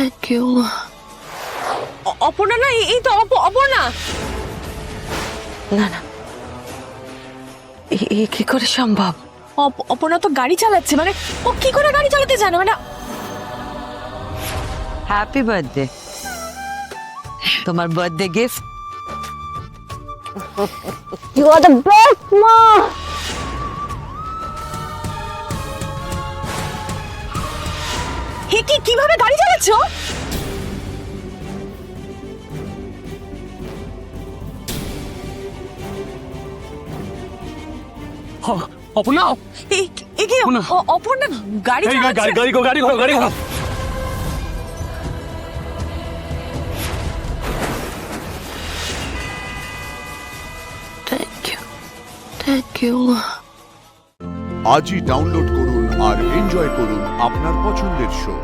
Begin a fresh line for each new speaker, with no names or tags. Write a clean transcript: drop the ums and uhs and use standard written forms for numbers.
Thank you.
Aparna না, এই তো অপর্ণা।
না না, এই কি করে সম্ভব?
অপর্ণা তো গাড়ি চালাচ্ছে, মানে ও কি করে গাড়ি চালাতে জানে? মানে
হ্যাপি বার্থডে, তোমার birthday gift.
You are the best, Ma!
হে কিভাবে গাড়ি চালাচ্ছ?
অপর্ণা,
এই কি
অপর্ণা।
অপর্ণা গাড়ি
এই
চালাচ্ছে?
গাড়ি ঘোড়া।
Thank you.
আজই ডাউনলোড করুন আর এনজয় করুন আপনার পছন্দের শো।